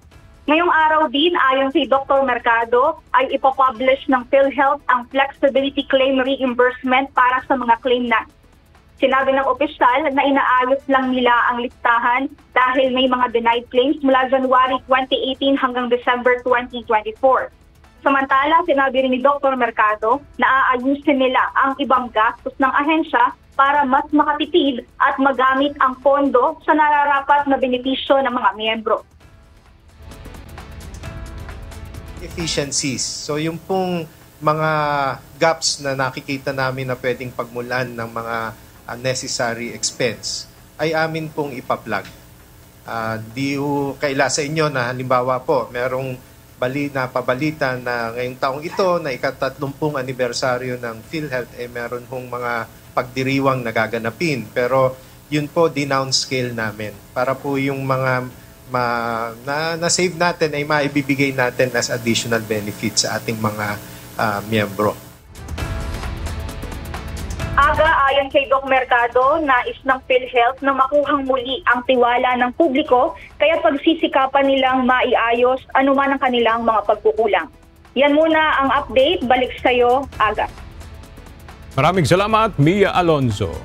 Ngayong araw din, ayon si Dr. Mercado, ay ipopublish ng PhilHealth ang Flexibility Claim Reimbursement para sa mga claim na. Sinabi ng opisyal na inaayos lang nila ang listahan dahil may mga denied claims mula January 2018 hanggang December 2024. Samantala, sinabi rin ni Dr. Mercado na aayusin nila ang ibang gastos ng ahensya para mas makatipid at magamit ang pondo sa nararapat na benepisyo ng mga miyembro. Efficiencies. So yung pong mga gaps na nakikita namin na pwedeng pagmulan ng mga unnecessary expense ay amin pong ipa-plug. Di kaila sa inyo na halimbawa po merong pabalita na ngayong taong ito na ika-30 anibersaryo ng PhilHealth meron hong mga pagdiriwang nagaganapin. Pero yun po downscale namin para po yung mga na-save natin ay maibibigay natin as additional benefits sa ating mga miyembro. Aga, ayon kay Doc Mercado, nais ng PhilHealth na makuhang muli ang tiwala ng publiko kaya pagsisikapan nilang maiayos anuman ang kanilang mga pagkukulang. Yan muna ang update. Balik sa iyo, Aga. Maraming salamat, Mia Alonzo.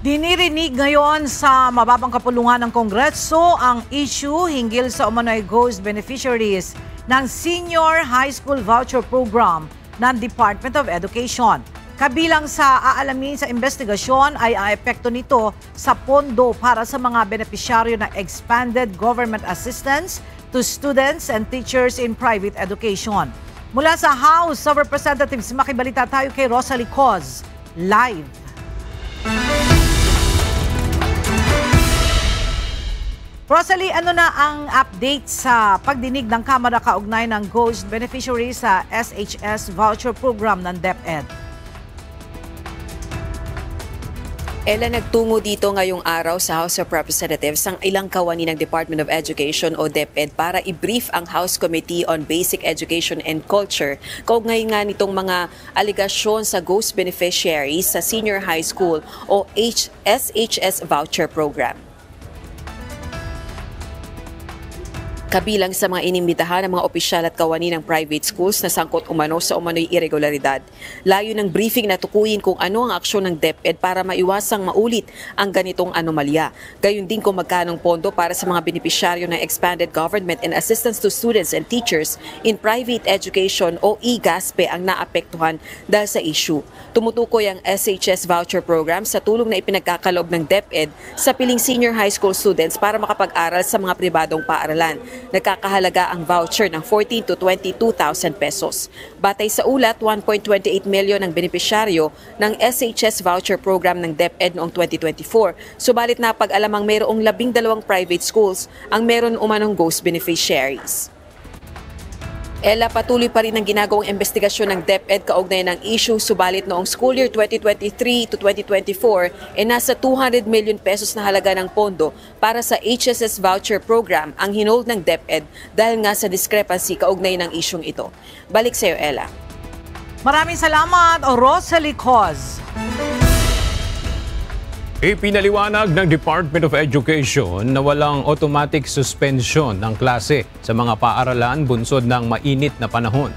Dinirinig ngayon sa mababang kapulungan ng Kongreso ang issue hinggil sa umano'y ghost beneficiaries ng Senior High School Voucher Program ng Department of Education. Kabilang sa aalamin sa investigasyon ay ang epekto nito sa pondo para sa mga benepisyaryo ng Expanded Government Assistance to Students and Teachers in Private Education. Mula sa House of Representatives, makibalita tayo kay Rosalie Coz. Live. Rosalie, ano na ang update sa pagdinig ng Kamara kaugnay ng ghost beneficiaries sa SHS Voucher Program ng DepEd? Ella, nagtungo dito ngayong araw sa House of Representatives ang ilang kawani ng Department of Education o DepEd para i-brief ang House Committee on Basic Education and Culture kaugnay nga nitong mga aligasyon sa ghost beneficiaries sa Senior High School o SHS Voucher Program. Kabilang sa mga inimbitahan ng mga opisyal at kawani ng private schools na sangkot umano sa umano'y irregularidad. Layo ng briefing na tukuyin kung ano ang aksyon ng DepEd para maiwasang maulit ang ganitong anomalya. Gayon din kung magkanong pondo para sa mga benepisyaryo ng Expanded Government and Assistance to Students and Teachers in Private Education o EGASPE ang naapektuhan dahil sa issue. Tumutukoy ang SHS Voucher Program sa tulong na ipinagkakaloob ng DepEd sa piling senior high school students para makapag-aral sa mga pribadong paaralan. Nagkakahalaga ang voucher ng 14 to 22,000 pesos. Batay sa ulat, 1.28 million ang benepisyaryo ng SHS Voucher Program ng DepEd noong 2024. Subalit napag-alamang mayroong 12 private schools ang meron umanong ghost beneficiaries. Ella, patuloy pa rin ang ginagawang investigasyon ng DepEd kaugnay ng issue, subalit noong school year 2023 to 2024 nasa 200 million pesos na halaga ng pondo para sa HSS Voucher Program ang hinold ng DepEd dahil nga sa discrepancy kaugnay ng isyung ito. Balik sa iyo, Ella. Maraming salamat, Rosalie Coz. Ipinaliwanag ng Department of Education na walang automatic suspension ng klase sa mga paaralan bunsod ng mainit na panahon.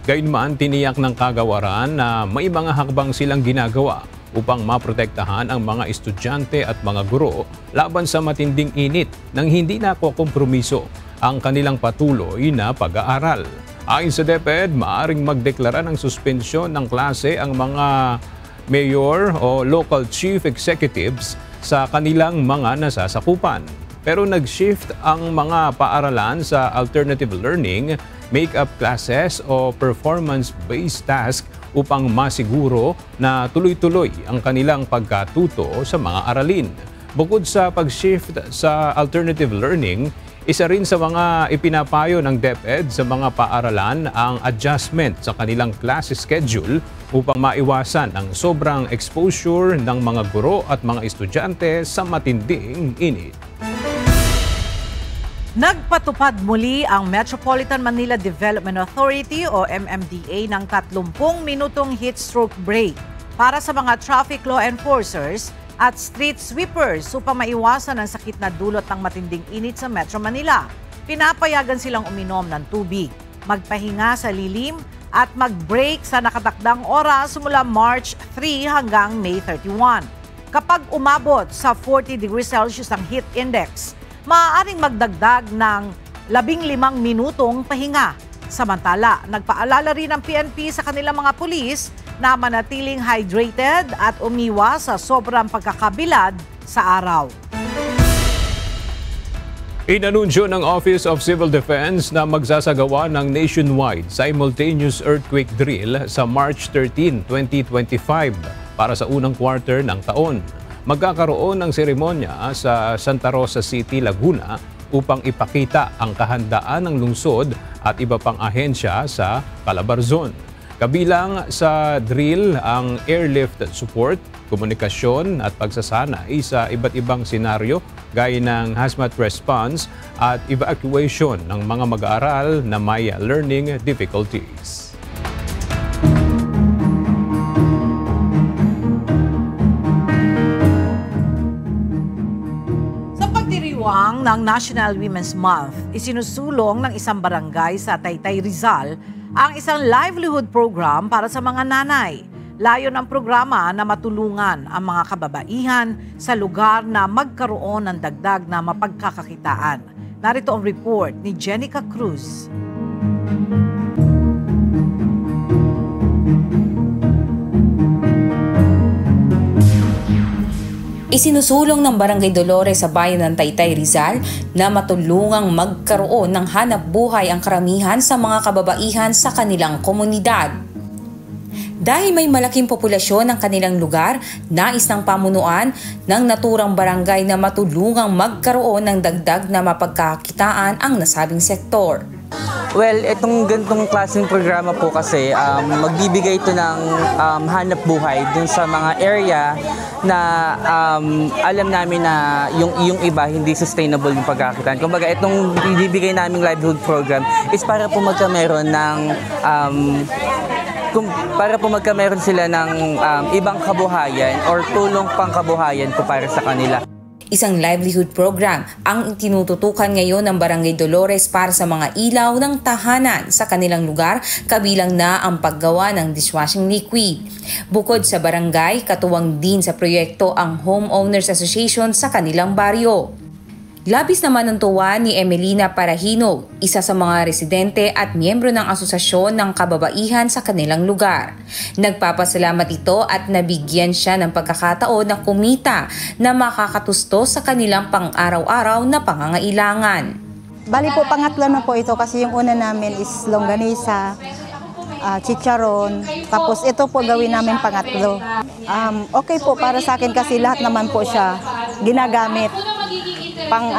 Gayunman, tiniyak ng kagawaran na may mga hakbang silang ginagawa upang maprotektahan ang mga estudyante at mga guro laban sa matinding init nang hindi nakokompromiso ang kanilang patuloy na pag-aaral. Ayon sa DepEd, maaaring magdeklara ng suspensyon ng klase ang mga mayor o local chief executives sa kanilang mga nasasakupan. Pero nag-shift ang mga paaralan sa alternative learning, make-up classes o performance-based task upang masiguro na tuloy-tuloy ang kanilang pagkatuto sa mga aralin. Bukod sa pag-shift sa alternative learning, isa rin sa mga ipinapayo ng DepEd sa mga paaralan ang adjustment sa kanilang class schedule upang maiwasan ang sobrang exposure ng mga guro at mga estudyante sa matinding init. Nagpatupad muli ang Metropolitan Manila Development Authority o MMDA ng 30 minutong heat stroke break para sa mga traffic law enforcers at street sweepers upang maiwasan ang sakit na dulot ng matinding init sa Metro Manila. Pinapayagan silang uminom ng tubig, magpahinga sa lilim at mag-break sa nakatakdang oras mula March 3 hanggang May 31. Kapag umabot sa 40 degrees Celsius ang heat index, maaaring magdagdag ng 15 minutong pahinga. Samantala, nagpaalala rin ang PNP sa kanilang mga pulis na manatiling hydrated at umiwas sa sobrang pagkakabilad sa araw. Inanunsyo ng Office of Civil Defense na magsasagawa ng nationwide simultaneous earthquake drill sa March 13, 2025 para sa unang quarter ng taon. Magkakaroon ng seremonya sa Santa Rosa City, Laguna upang ipakita ang kahandaan ng lungsod at iba pang ahensya sa Calabarzon. Kabilang sa drill ang airlift support, komunikasyon at pagsasanay sa iba't ibang senaryo gaya ng hazmat response at evacuation ng mga mag-aaral na may learning difficulties. Ng National Women's Month, isinusulong ng isang barangay sa Taytay, Rizal ang isang livelihood program para sa mga nanay. Layo ng programa na matulungan ang mga kababaihan sa lugar na magkaroon ng dagdag na mapagkakakitaan. Narito ang report ni Jenica Cruz. Isinusulong ng Barangay Dolores sa bayan ng Taytay, Rizal na matulungang magkaroon ng hanap buhay ang karamihan sa mga kababaihan sa kanilang komunidad. Dahil may malaking populasyon ng kanilang lugar, nais ng pamunuan ng naturang barangay na matulungang magkaroon ng dagdag na mapagkakitaan ang nasabing sektor. Well, itong ganitong klaseng programa po kasi magbibigay ito ng hanap buhay dun sa mga area na alam namin na yung iba hindi sustainable yung pagkakitaan. Kumbaga itong ibibigay naming livelihood program is para po magkameron ng magkameron sila ng ibang kabuhayan or tulong pang kabuhayan po para sa kanila. Isang livelihood program ang tinututukan ngayon ng Barangay Dolores para sa mga ilaw ng tahanan sa kanilang lugar, kabilang na ang paggawa ng dishwashing liquid. Bukod sa barangay, katuwang din sa proyekto ang Homeowners Association sa kanilang baryo. Labis naman ang tuwa ni Emelina Parahino, isa sa mga residente at miyembro ng Asosasyon ng Kababaihan sa kanilang lugar. Nagpapasalamat ito at nabigyan siya ng pagkakataon na kumita na makakatusto sa kanilang pang-araw-araw na pangangailangan. Bali po, pangatlo na po ito kasi yung una namin is longganisa, chicharon, tapos ito po gawin namin pangatlo. Okay po para sa akin kasi lahat naman po siya ginagamit. Pang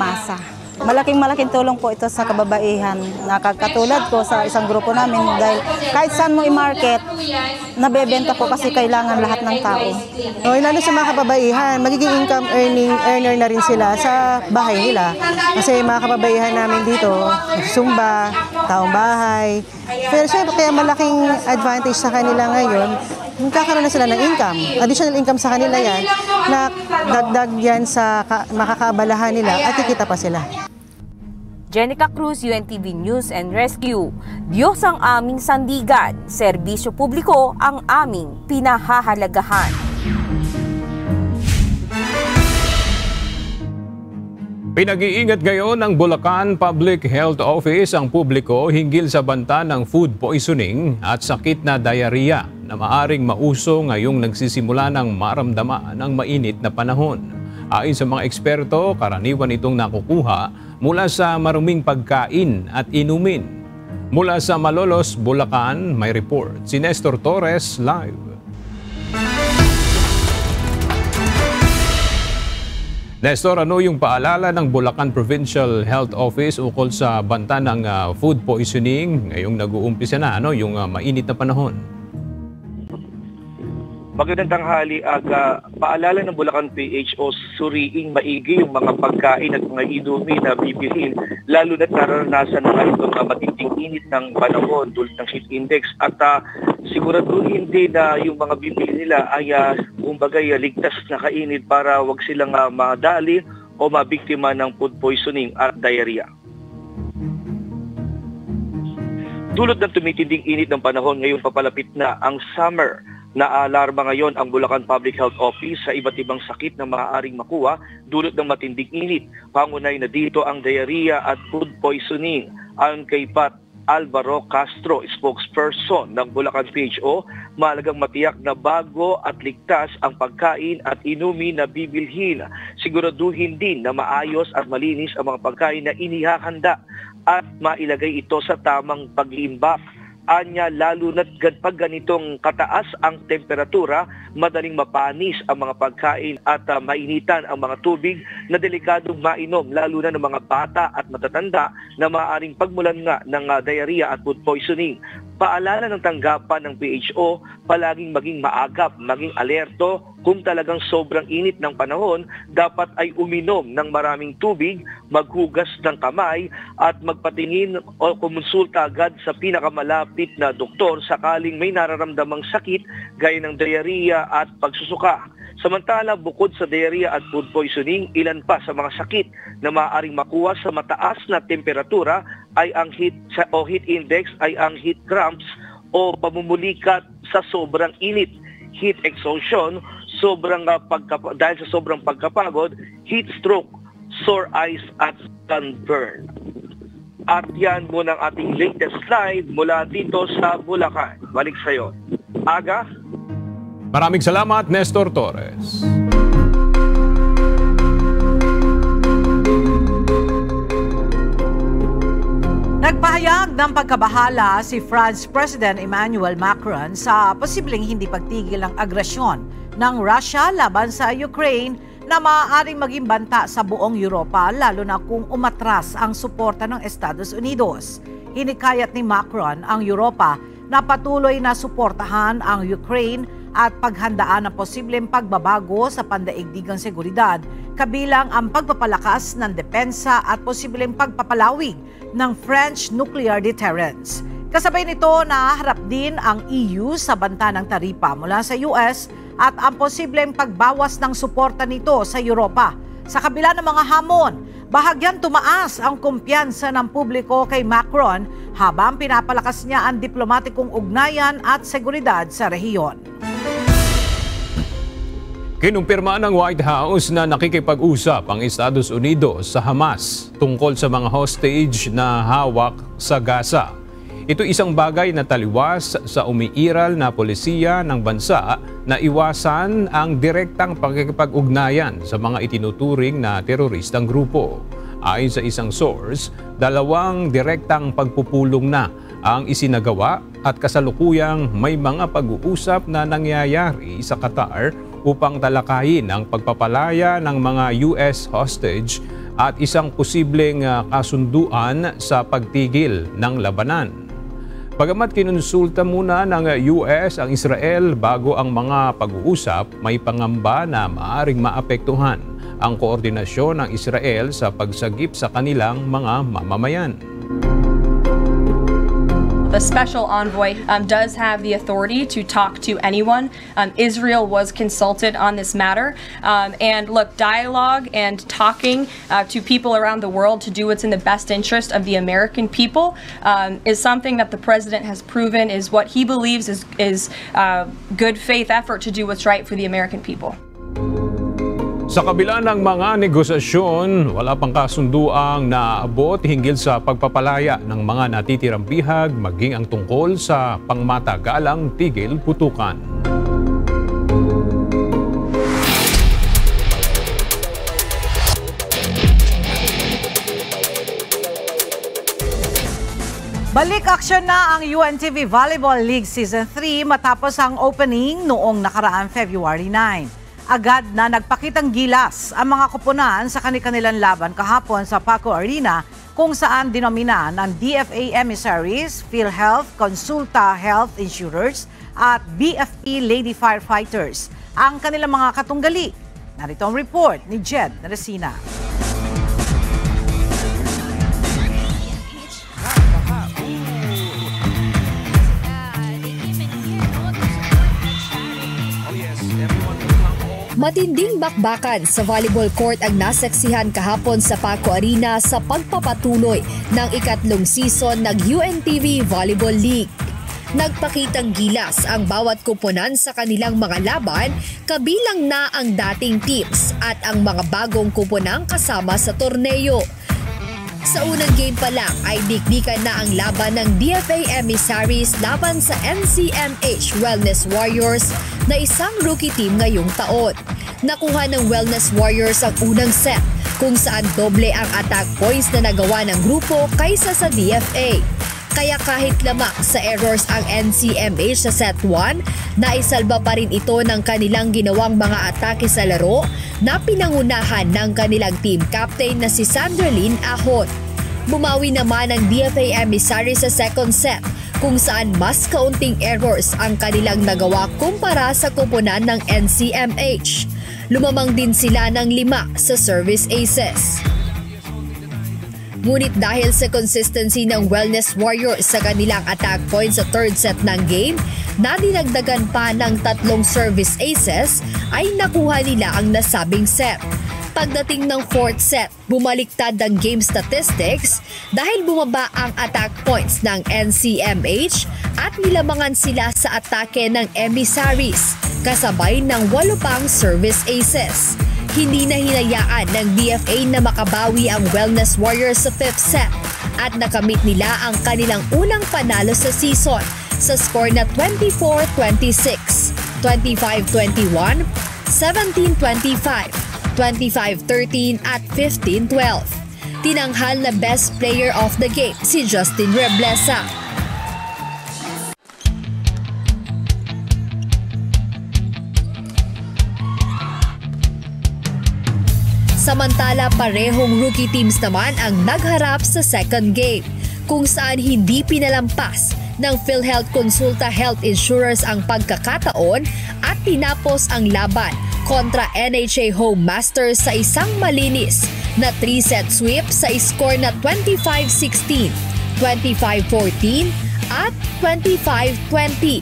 masa. Malaking tulong po ito sa kababaihan. Nakakatulad ko sa isang grupo namin dahil kahit saan mo i-market, nabebenta po kasi kailangan lahat ng tao. Lalo sa mga kababaihan, magiging earner na rin sila sa bahay nila. Kasi mga kababaihan namin dito, sumba, taong bahay. Pero syempre kaya malaking advantage sa kanila ngayon, magkakaroon na sila ng income. Additional income sa kanila yan na dagdag yan sa makakaabalahan nila at kikita pa sila. Jenica Cruz, UNTV News and Rescue. Diyos ang aming sandigan, serbisyo publiko ang aming pinahahalagahan. Pinag-iingat ngayon ng Bulacan Public Health Office ang publiko hinggil sa banta ng food poisoning at sakit na diarrhea na maaring mauso ngayong nagsisimula ng maramdaman ng mainit na panahon. Ayon sa mga eksperto, karaniwan itong nakukuha mula sa maruming pagkain at inumin. Mula sa Malolos, Bulacan, may report si Nestor Torres live. Nestor, ano yung paalala ng Bulacan Provincial Health Office ukol sa banta ng food poisoning ngayong nag-uumpisa na yung mainit na panahon? Magandang tanghali, Aga. Paalala ng Bulacan PHO, suriing maigi yung mga pagkain at mga inumin na bibilhin, lalo na't nararanasan na itong matinding init ng panahon tulad ng heat index. At siguraduhin din na yung mga bibili nila ay ligtas na kainit para wag silang madali o mabiktima ng food poisoning at diarrhea. Dulot ng tumitinding init ng panahon, ngayong papalapit na ang summer. Naalarma ngayon ang Bulacan Public Health Office sa iba't ibang sakit na maaaring makuha dulot ng matinding init. Pangunay na dito ang diarrhea at food poisoning. Ayon kay Pat Alvaro Castro, spokesperson ng Bulacan PHO, mahalagang matiyak na bago at ligtas ang pagkain at inumin na bibilhin. Siguraduhin din na maayos at malinis ang mga pagkain na inihahanda at mailagay ito sa tamang pag-iimbak. Anya, lalo na't pag ganitong kataas ang temperatura, madaling mapanis ang mga pagkain at mainitan ang mga tubig na delikadong mainom, lalo na ng mga bata at matatanda na maaaring pagmulan nga ng diarrhea at food poisoning. Paalala ng tanggapan ng PHO, palaging maging maagap, maging alerto. Kung talagang sobrang init ng panahon, dapat ay uminom ng maraming tubig, maghugas ng kamay at magpatingin o kumonsulta agad sa pinakamalapit na doktor sakaling may nararamdamang sakit gaya ng diarrhea at pagsusuka. Samantala, bukod sa diarrhea at food poisoning, ilan pa sa mga sakit na maaaring makuha sa mataas na temperatura ay ang heat index, ay ang heat cramps o pamumulikat sa sobrang init, heat exhaustion, dahil sa sobrang pagkapagod, heat stroke, sore eyes at sunburn. At yan muna ang ating latest slide mula dito sa Bulacan. Balik sa iyo, Aga. Maraming salamat, Nestor Torres. Nagpahayag ng pagkabahala si France President Emmanuel Macron sa posibleng hindi pagtigil ng agresyon ng Russia laban sa Ukraine na maaaring maging banta sa buong Europa lalo na kung umatras ang suporta ng Estados Unidos. Hinikayat ni Macron ang Europa na patuloy na suportahan ang Ukraine at paghandaan ng posibleng pagbabago sa pandaigdigang seguridad, kabilang ang pagpapalakas ng depensa at posibleng pagpapalawig ng French nuclear deterrence. Kasabay nito, nahaharap din ang EU sa banta ng taripa mula sa US at ang posibleng pagbawas ng suporta nito sa Europa. Sa kabila ng mga hamon, bahagyang tumaas ang kumpiyansa ng publiko kay Macron habang pinapalakas niya ang diplomatikong ugnayan at seguridad sa rehiyon. Kinumpirma ng White House na nakikipag-usap ang Estados Unidos sa Hamas tungkol sa mga hostage na hawak sa Gaza. Ito isang bagay na taliwas sa umiiral na polisiya ng bansa na iwasan ang direktang pakikipag-ugnayan sa mga itinuturing na teroristang grupo. Ayon sa isang source, 2 direktang pagpupulong na ang isinagawa at kasalukuyang may mga pag-uusap na nangyayari sa Qatar upang talakayin ang pagpapalaya ng mga US hostage at isang posibleng kasunduan sa pagtigil ng labanan. Bagamat kinonsulta muna ng US ang Israel bago ang mga pag-uusap, may pangamba na maaaring maapektuhan ang koordinasyon ng Israel sa pagsagip sa kanilang mga mamamayan. The special envoy does have the authority to talk to anyone. Israel was consulted on this matter. And look, dialogue and talking to people around the world to do what's in the best interest of the American people is something that the president has proven is what he believes is good faith effort to do what's right for the American people. Sa kabila ng mga negosasyon, wala pang kasunduang naabot hinggil sa pagpapalaya ng mga natitirang bihag maging ang tungkol sa pangmatagalang tigil putukan. Balik aksyon na ang UNTV Volleyball League Season 3 matapos ang opening noong nakaraang February 9. Agad na nagpakitang gilas ang mga koponan sa kanilang laban kahapon sa Paco Arena kung saan dinomina ng DFA emissaries, PhilHealth, Consulta Health Insurers at BFP Lady Firefighters ang kanilang mga katunggali. Narito ang report ni Jed Resina. Matinding bakbakan sa volleyball court ang nasaksihan kahapon sa Paco Arena sa pagpapatuloy ng ikatlong season ng UNTV Volleyball League. Nagpakitang gilas ang bawat koponan sa kanilang mga laban, kabilang na ang dating teams at ang mga bagong koponang kasama sa torneo. Sa unang game pa lang ay dikdikan na ang laban ng DFA emissaries laban sa NCMH Wellness Warriors na isang rookie team ngayong taon. Nakuha ng Wellness Warriors ang unang set kung saan doble ang attack points na nagawa ng grupo kaysa sa DFA. Kaya kahit lamang sa errors ang NCMH sa set 1, naisalba pa rin ito ng kanilang ginawang mga atake sa laro na pinangunahan ng kanilang team captain na si Sandralyn Ahon. Bumawi naman ang DFA emissary sa second set kung saan mas kaunting errors ang kanilang nagawa kumpara sa koponan ng NCMH. Lumamang din sila ng 5 sa service aces. Ngunit dahil sa consistency ng Wellness Warriors sa kanilang attack points sa third set ng game, na dinagdagan pa ng 3 service aces, ay nakuha nila ang nasabing set. Pagdating ng fourth set, bumaliktad ang game statistics dahil bumaba ang attack points ng NCMH at nilamangan sila sa atake ng emissaries, kasabay ng 8 pang service aces. Hindi na hinayaan ng DFA na makabawi ang Wellness Warriors sa 5th set at nakamit nila ang kanilang unang panalo sa season sa score na 24-26, 25-21, 17-25, 25-13 at 15-12. Tinanghal na best player of the game si Justin Reblesa. Samantala, parehong rookie teams naman ang nagharap sa second game, kung saan hindi pinalampas ng PhilHealth Consulta Health Insurers ang pagkakataon at tinapos ang laban kontra NHA Home Masters sa isang malinis na 3-set sweep sa score na 25-16, 25-14 at 25-20.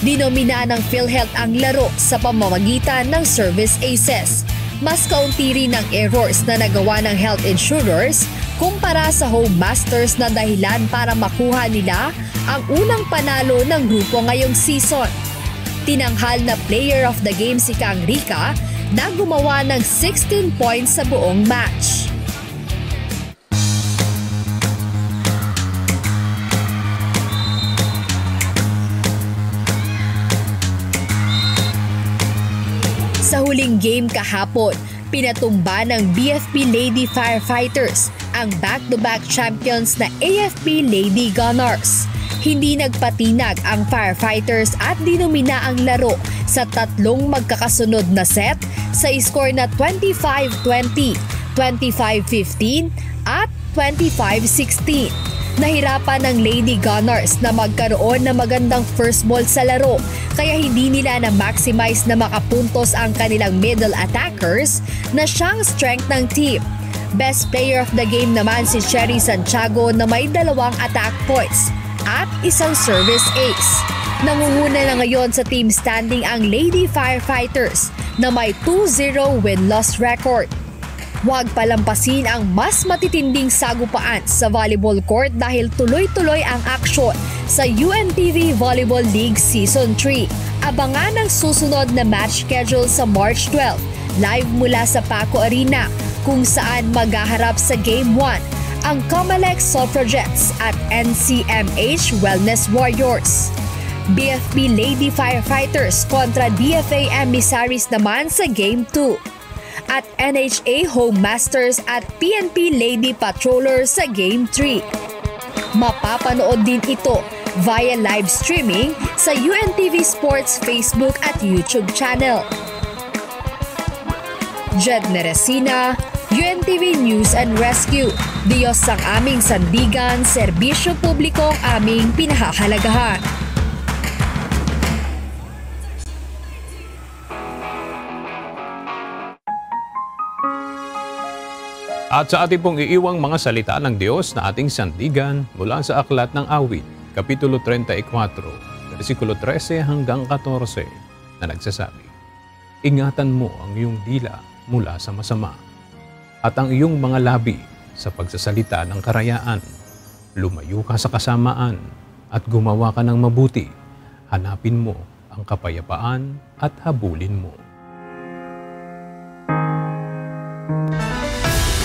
Dinomina ng PhilHealth ang laro sa pamamagitan ng service aces. Mas kaunti rin ang errors na nagawa ng health insurers kumpara sa Home Masters na dahilan para makuha nila ang unang panalo ng grupo ngayong season. Tinanghal na player of the game si Kang Rica na gumawa ng 16 points sa buong match. Sa huling game kahapon, pinatumba ng BFP Lady Firefighters ang back-to-back champions na AFP Lady Gunners. Hindi nagpatinag ang Firefighters at dinomina ang laro sa 3 magkakasunod na set sa score na 25-20, 25-15 at 25-16. Nahirapan ng Lady Gunners na magkaroon ng magandang first ball sa laro kaya hindi nila na-maximize na makapuntos ang kanilang middle attackers na siyang strength ng team. Best player of the game naman si Cherry Santiago na may 2 attack points at isang service ace. Nangunguna na ngayon sa team standing ang Lady Firefighters na may 2-0 win-loss record. Huwag palampasin ang mas matitinding sagupaan sa volleyball court dahil tuloy-tuloy ang aksyon sa UNTV Volleyball League Season 3. Abangan ang susunod na match schedule sa March 12, live mula sa Paco Arena, kung saan maghaharap sa Game 1 ang Comelec Suffragettes at NCMH Wellness Warriors. BFP Lady Firefighters kontra DFA emissaries naman sa Game 2. At NHA Home Masters at PNP Lady Patrollers sa Game 3. Mapapanood din ito via live streaming sa UNTV Sports Facebook at YouTube channel. Jed Neresina, UNTV News and Rescue. Diyos ang aming sandigan, serbisyo publiko ang aming pinahahalagahan. At sa ating pong iiwang mga salita ng Diyos na ating sandigan mula sa Aklat ng Awit, Kapitulo 34, versikulo 13 hanggang 14 na nagsasabi, ingatan mo ang iyong dila mula sa masama at ang iyong mga labi sa pagsasalita ng karayaan. Lumayo ka sa kasamaan at gumawa ka ng mabuti. Hanapin mo ang kapayapaan at habulin mo.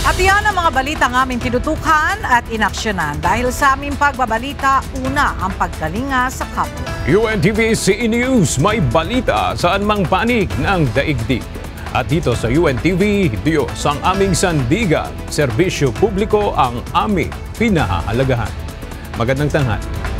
At yan ang mga balita ng aming tinutukan at inaksyonan. Dahil sa aming pagbabalita, una ang paggalinga sa kapwa. UNTV CE News, may balita saan mang panig ng daigdig. At dito sa UNTV, Diyos ang aming sandigan, serbisyo publiko ang aming pinahahalagahan. Magandang tanghali.